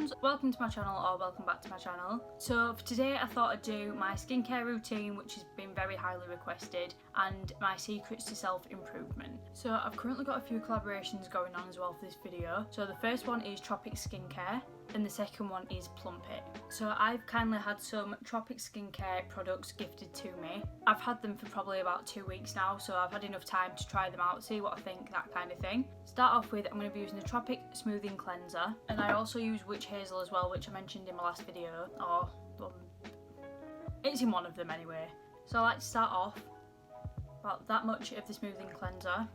friends, welcome to my channel or welcome back to my channel. So for today I thought I'd do my skincare routine, which has been very highly requested, and my secrets to self-improvement. So I've currently got a few collaborations going on as well for this video. So the first one is Tropic Skincare and the second one is Plump It. So I've kindly had some Tropic Skincare products gifted to me. I've had them for probably about 2 weeks now, so I've had enough time to try them out, see what I think, that kind of thing. Start off with, I'm going to be using the Tropic Smoothing Cleanser, and I also use Witch Hazel as well, which I mentioned in my last video, or it's in one of them anyway. So I like to start off about that much of the smoothing cleanser.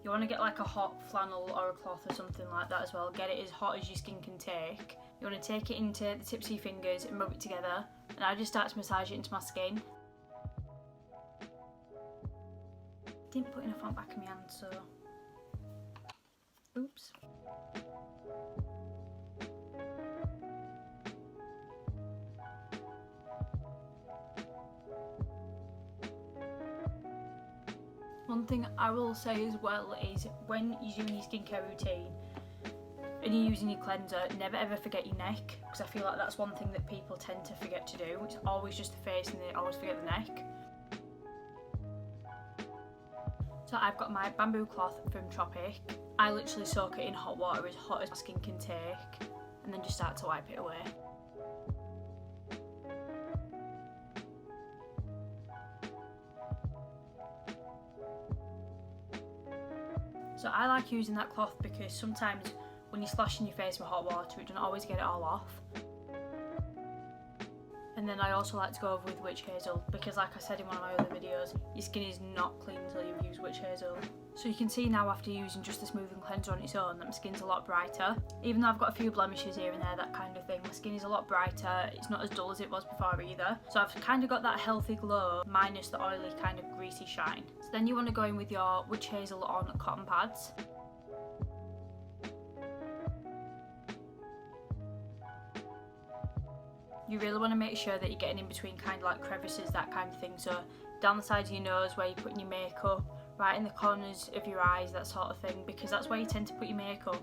You want to get like a hot flannel or a cloth or something like that as well. Get it as hot as your skin can take. You want to take it into the tips of your fingers and rub it together, and I just start to massage it into my skin. Didn't put enough on the back of my hand, so oops. One thing I will say as well is when you're doing your skincare routine and you're using your cleanser, never ever forget your neck, because I feel like that's one thing that people tend to forget to do. It's always just the face and they always forget the neck. So I've got my bamboo cloth from Tropic. I literally soak it in hot water, as hot as my skin can take, and then just start to wipe it away. So I like using that cloth because sometimes when you're splashing your face with hot water, it doesn't always get it all off. And then I also like to go over with Witch Hazel because, like I said in one of my other videos, your skin is not clean until you've used Witch Hazel. So you can see now after using just the smoothing cleanser on its own that my skin's a lot brighter. Even though I've got a few blemishes here and there, that kind of thing, my skin is a lot brighter. It's not as dull as it was before either. So I've kind of got that healthy glow minus the oily kind of greasy shine. So then you want to go in with your Witch Hazel on cotton pads. You really want to make sure that you're getting in between kind of like crevices, that kind of thing. So down the sides of your nose where you're putting your makeup, right in the corners of your eyes, that sort of thing, because that's where you tend to put your makeup,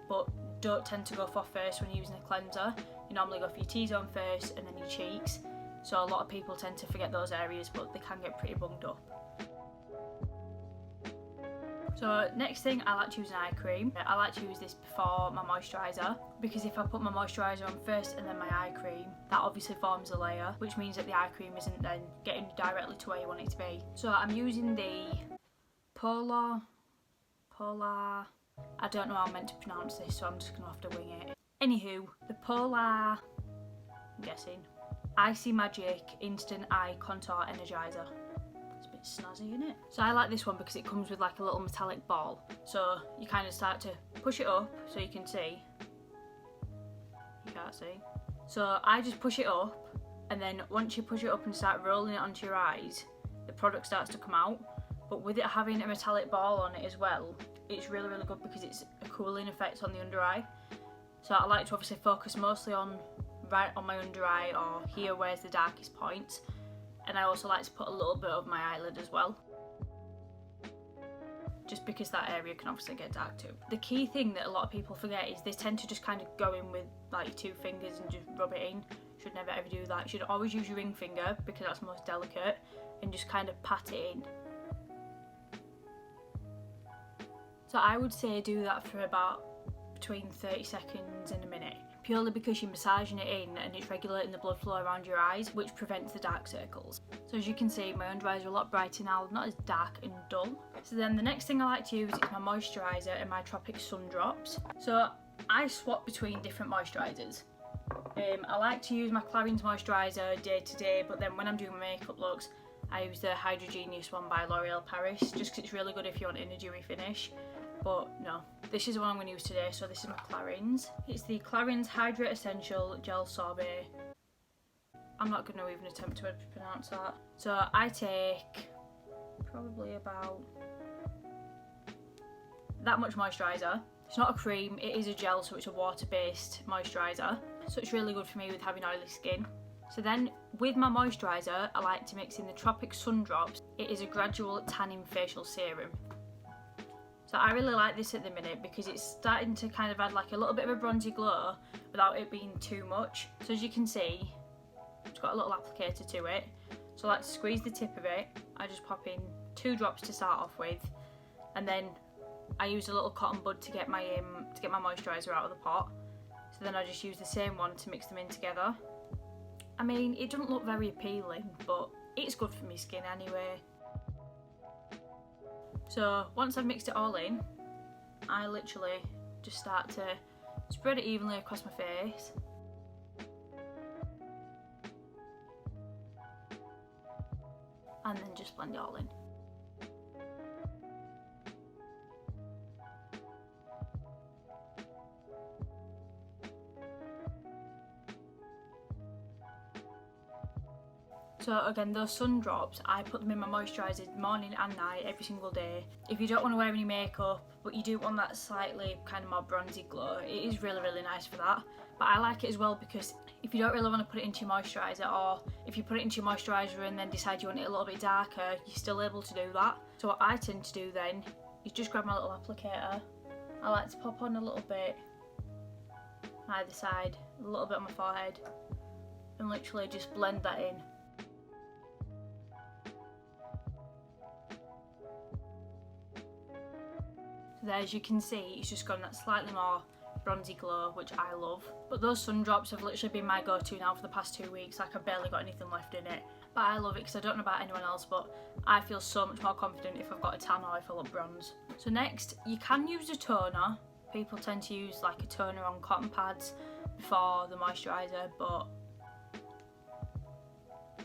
but don't tend to go for first when you're using a cleanser. You normally go for your T-zone first and then your cheeks. So a lot of people tend to forget those areas, but they can get pretty bunged up. So next thing, I like to use an eye cream. I like to use this before my moisturiser, because if I put my moisturiser on first and then my eye cream, that obviously forms a layer, which means that the eye cream isn't then getting directly to where you want it to be. So I'm using the Polar, I don't know how I'm meant to pronounce this, so I'm just going to have to wing it. Anywho, the Polar, I'm guessing, Icy Magic Instant Eye Contour Energizer. Snazzy, isn't it? So I like this one because it comes with like a little metallic ball, so you kind of start to push it up so you can see. You can't see, so I just push it up, and then once you push it up and start rolling it onto your eyes, the product starts to come out. But with it having a metallic ball on it as well, it's really good because it's a cooling effect on the under eye. So I like to obviously focus mostly on right on my under eye, or here where's the darkest point. And I also like to put a little bit of my eyelid as well, just because that area can obviously get dark too. The key thing that a lot of people forget is they tend to just kind of go in with like your 2 fingers and just rub it in. Should never ever do that. You should always use your ring finger because that's most delicate, and just kind of pat it in. So I would say do that for about between 30 seconds and a minute. Purely because you're massaging it in and it's regulating the blood flow around your eyes, which prevents the dark circles. So as you can see, my under eyes are a lot brighter now, not as dark and dull. So then the next thing I like to use is my moisturiser and my Tropic Sun Drops. So I swap between different moisturisers. I like to use my Clarins moisturiser day to day, but then when I'm doing my makeup looks, I use the Hydrogenius one by L'Oreal Paris, just because it's really good if you want an dewy finish. But no, this is the one I'm going to use today, so this is my Clarins. It's the Clarins Hydrate Essential Gel Sorbet. I'm not going to even attempt to pronounce that. So I take probably about that much moisturiser. It's not a cream, it is a gel, so it's a water-based moisturiser. So it's really good for me with having oily skin. So then with my moisturiser, I like to mix in the Tropic Sun Drops. It is a gradual tanning facial serum. So I really like this at the minute because it's starting to kind of add like a little bit of a bronzy glow without it being too much. So as you can see, it's got a little applicator to it. So I like to squeeze the tip of it. I just pop in 2 drops to start off with, and then I use a little cotton bud to get my moisturizer out of the pot. So then I just use the same one to mix them in together. I mean, it doesn't look very appealing, but it's good for my skin anyway. So once I've mixed it all in, I literally just start to spread it evenly across my face. And then just blend it all in. So again, those sun drops, I put them in my moisturiser morning and night every single day. If you don't want to wear any makeup, but you do want that slightly kind of more bronzy glow, it is really, really nice for that. But I like it as well because if you don't really want to put it into your moisturiser, or if you put it into your moisturiser and then decide you want it a little bit darker, you're still able to do that. So what I tend to do then is just grab my little applicator. I like to pop on a little bit on either side, a little bit on my forehead, and literally just blend that in. There, as you can see, it's just got that slightly more bronzy glow, which I love. But those sun drops have literally been my go-to now for the past 2 weeks. Like, I've barely got anything left in it. But I love it because I don't know about anyone else, but I feel so much more confident if I've got a tan or if I look bronze. So next, you can use a toner. People tend to use like a toner on cotton pads before the moisturiser, but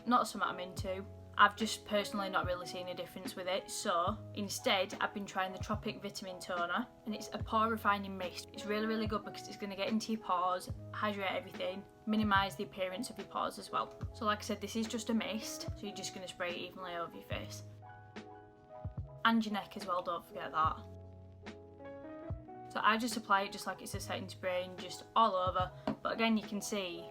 not something I'm into. I've just personally not really seen a difference with it, so instead I've been trying the Tropic Vitamin Toner, and it's a pore refining mist. It's really, really good because it's going to get into your pores, hydrate everything, minimise the appearance of your pores as well. So like I said, this is just a mist, so you're just going to spray it evenly over your face. And your neck as well, don't forget that. So I just apply it just like it's a setting spray and just all over, but again you can see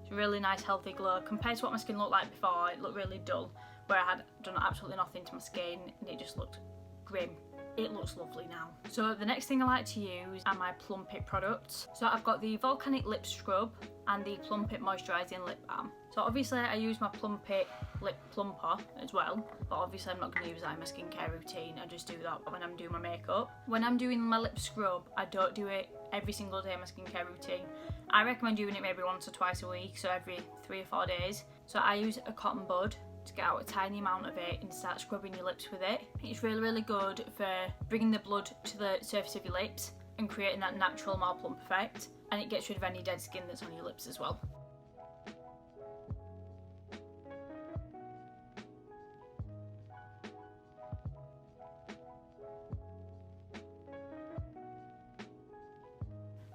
it's a really nice healthy glow compared to what my skin looked like before. It looked really dull, where I had done absolutely nothing to my skin and it just looked grim. It looks lovely now. So the next thing I like to use are my Plump It products. So I've got the Volcanic Lip Scrub and the Plump It Moisturising Lip Balm. So obviously I use my Plump It Lip Plumper as well, but obviously I'm not going to use that in my skincare routine. I just do that when I'm doing my makeup. When I'm doing my lip scrub, I don't do it every single day in my skincare routine. I recommend doing it maybe once or twice a week, so every 3 or 4 days. So I use a cotton bud to get out a tiny amount of it and start scrubbing your lips with it. It's really, really good for bringing the blood to the surface of your lips and creating that natural more plump effect, and it gets rid of any dead skin that's on your lips as well.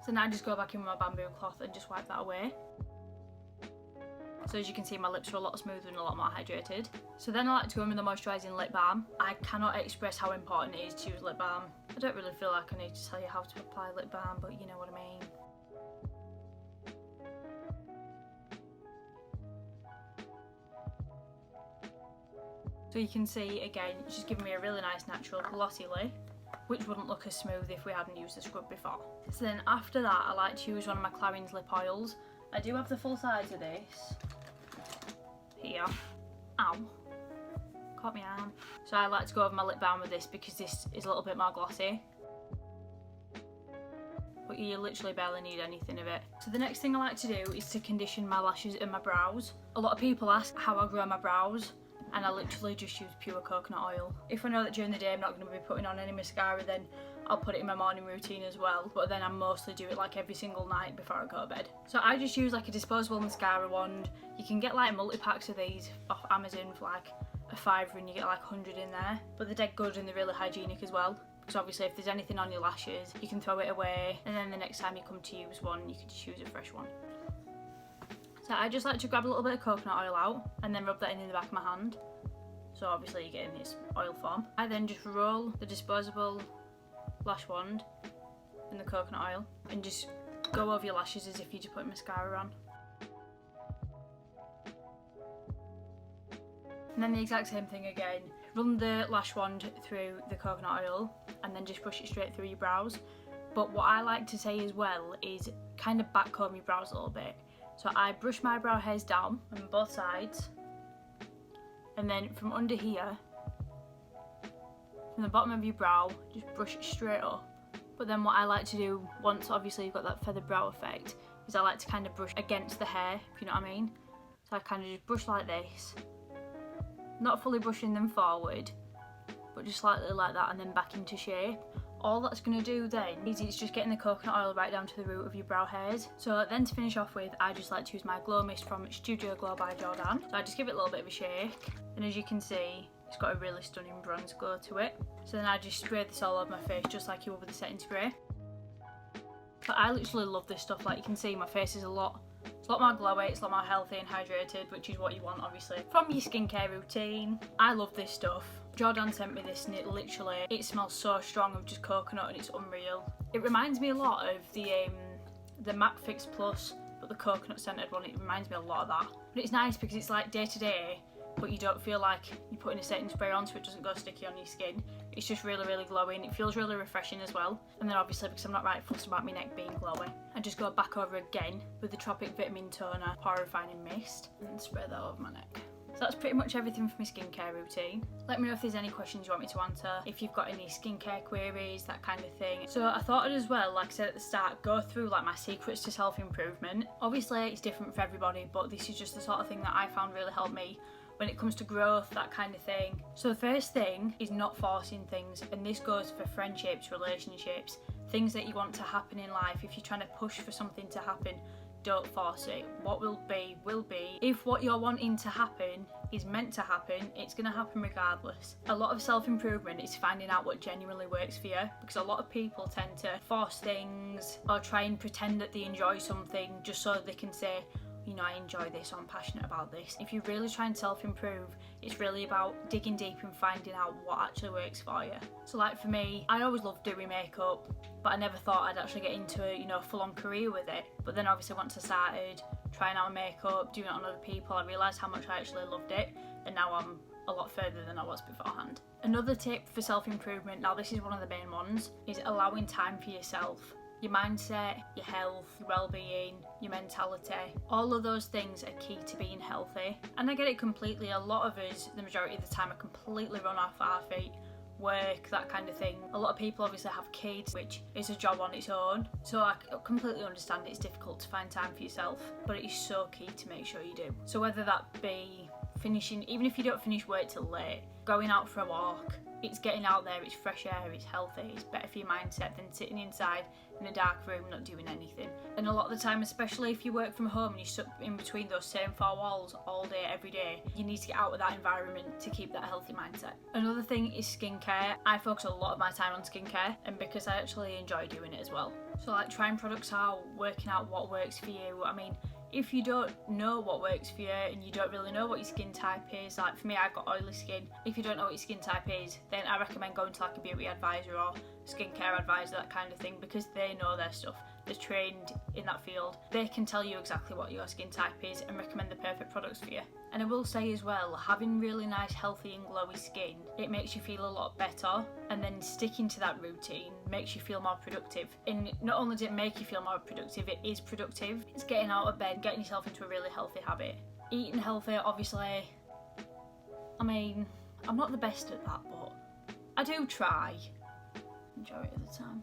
So now I just go back in with my bamboo cloth and just wipe that away. So as you can see, my lips are a lot smoother and a lot more hydrated. So then I like to go in with the moisturising lip balm. I cannot express how important it is to use lip balm. I don't really feel like I need to tell you how to apply lip balm, but you know what I mean. So you can see, again, it's just giving me a really nice natural glossy lip, which wouldn't look as smooth if we hadn't used the scrub before. So then after that, I like to use one of my Clarins lip oils. I do have the full size of this here. Ow, caught my arm. So I like to go over my lip balm with this because this is a little bit more glossy, but you literally barely need anything of it. So the next thing I like to do is to condition my lashes and my brows. A lot of people ask how I grow my brows, and I literally just use pure coconut oil. If I know that during the day I'm not going to be putting on any mascara, then I'll put it in my morning routine as well, but then I mostly do it like every single night before I go to bed. So I just use like a disposable mascara wand. You can get like multi-packs of these off Amazon for like a £5 and you get like 100 in there, but they're dead good and they're really hygienic as well, because obviously if there's anything on your lashes you can throw it away, and then the next time you come to use one you can just use a fresh one. So I just like to grab a little bit of coconut oil out and then rub that in the back of my hand. So obviously you get in this oil form. I then just roll the disposable lash wand in the coconut oil and just go over your lashes as if you just put mascara on. And then the exact same thing again, run the lash wand through the coconut oil and then just brush it straight through your brows. But what I like to say as well is kind of backcomb your brows a little bit. So I brush my brow hairs down on both sides, and then from under here, from the bottom of your brow, just brush it straight up. But then what I like to do, once obviously you've got that feather brow effect, is I like to kind of brush against the hair, if you know what I mean. So I kind of just brush like this, not fully brushing them forward, but just slightly like that, and then back into shape. All that's going to do then is it's just getting the coconut oil right down to the root of your brow hairs. So then to finish off with, I just like to use my Glow Mist from Studio Glow by Jordan. So I just give it a little bit of a shake, and as you can see, it's got a really stunning bronze glow to it. So then I just spray this all over my face just like you would with the setting spray. But I literally love this stuff. Like you can see, my face is it's a lot more glowy, it's a lot more healthy and hydrated, which is what you want obviously from your skincare routine. I love this stuff. Jordan sent me this, and it smells so strong of just coconut, and it's unreal. It reminds me a lot of the Matte Fix Plus, but the coconut scented one. It reminds me a lot of that. But it's nice because it's like day to day, but you don't feel like you're putting a setting spray on, so it doesn't go sticky on your skin. It's just really, really glowy, and it feels really refreshing as well. And then obviously, because I'm not right fussed about my neck being glowy, I just go back over again with the Tropic Vitamin Toner Pore Refining Mist and spray that over my neck. So that's pretty much everything for my skincare routine. Let me know if there's any questions you want me to answer, if you've got any skincare queries, that kind of thing. So I thought I'd as well, like I said at the start, go through like my secrets to self-improvement. Obviously it's different for everybody, but this is just the sort of thing that I found really helped me when it comes to growth, that kind of thing. So the first thing is not forcing things, and this goes for friendships, relationships, things that you want to happen in life. If you're trying to push for something to happen, don't force it. What will be, will be. If what you're wanting to happen is meant to happen, it's going to happen regardless. A lot of self-improvement is finding out what genuinely works for you, because a lot of people tend to force things or try and pretend that they enjoy something just so they can say, you know, I enjoy this, or I'm passionate about this. If you're really trying to self-improve, it's really about digging deep and finding out what actually works for you. So like for me, I always loved doing makeup, but I never thought I'd actually get into a, you know, full-on career with it. But then obviously once I started trying out makeup, doing it on other people, I realised how much I actually loved it, and now I'm a lot further than I was beforehand. Another tip for self-improvement, now this is one of the main ones, is allowing time for yourself. Your mindset, your health, your well-being, your mentality, all of those things are key to being healthy. And I get it completely. A lot of us, the majority of the time, are completely run off our feet, work, that kind of thing. A lot of people obviously have kids, which is a job on its own. So I completely understand it's difficult to find time for yourself, but it is so key to make sure you do. So whether that be finishing, even if you don't finish work till late, going out for a walk, it's getting out there, it's fresh air, it's healthy, it's better for your mindset than sitting inside in a dark room not doing anything. And a lot of the time, especially if you work from home and you're stuck in between those same four walls all day, every day, you need to get out of that environment to keep that healthy mindset. Another thing is skincare. I focus a lot of my time on skincare, and because I actually enjoy doing it as well. So like trying products out, working out what works for you. I mean, if you don't know what works for you and you don't really know what your skin type is, like for me, I've got oily skin. If you don't know what your skin type is, then I recommend going to like a beauty advisor or skincare advisor, that kind of thing, because they know their stuff. They're trained in that field. They can tell you exactly what your skin type is and recommend the perfect products for you. And I will say as well, having really nice, healthy and glowy skin, it makes you feel a lot better, and then sticking to that routine makes you feel more productive. And not only does it make you feel more productive, it is productive. It's getting out of bed, getting yourself into a really healthy habit. Eating healthy, obviously, I mean, I'm not the best at that, but I do try, majority of the time.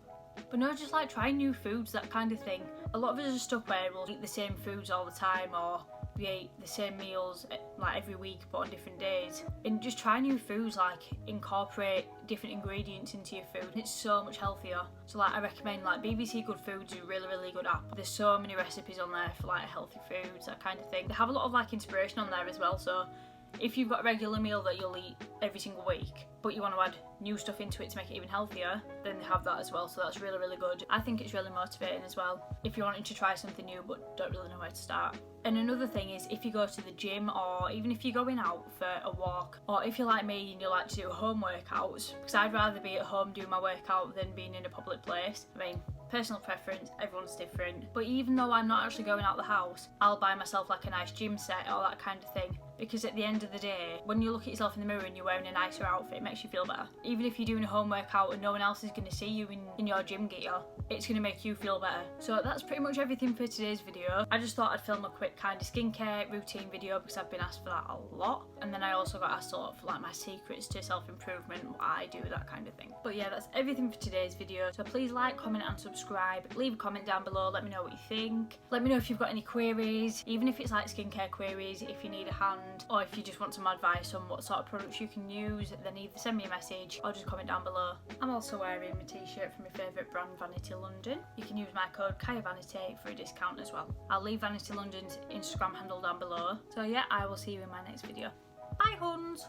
But no, just like trying new foods, that kind of thing. A lot of us are stuck where we'll eat the same foods all the time, or we eat the same meals like every week but on different days. And just try new foods, like incorporate different ingredients into your food. It's so much healthier. So like I recommend like BBC Good Foods is a really, really good app. There's so many recipes on there for like healthy foods, that kind of thing. They have a lot of like inspiration on there as well, so if you've got a regular meal that you'll eat every single week, but you want to add new stuff into it to make it even healthier, then they have that as well, so that's really, really good. I think it's really motivating as well, if you're wanting to try something new but don't really know where to start. And another thing is, if you go to the gym, or even if you're going out for a walk, or if you're like me and you like to do home workouts, because I'd rather be at home doing my workout than being in a public place. I mean, personal preference, everyone's different. But even though I'm not actually going out the house, I'll buy myself like a nice gym set or that kind of thing, because at the end of the day, when you look at yourself in the mirror and you're wearing a nicer outfit, it makes you feel better. Even if you're doing a home workout and no one else is going to see you in your gym gear, it's going to make you feel better. So that's pretty much everything for today's video. I just thought I'd film a quick kind of skincare routine video because I've been asked for that a lot, and then I also got asked a lot for like my secrets to self-improvement, what I do, that kind of thing. But yeah, that's everything for today's video. So please like, comment and subscribe. Leave a comment down below, let me know what you think. Let me know if you've got any queries, even if it's like skincare queries, if you need a hand, or if you just want some advice on what sort of products you can use, then either send me a message or just comment down below. I'm also wearing my t-shirt from my favourite brand, Vanity London. You can use my code KAYAVANITY for a discount as well. I'll leave Vanity London's Instagram handle down below. So yeah, I will see you in my next video. Bye, huns!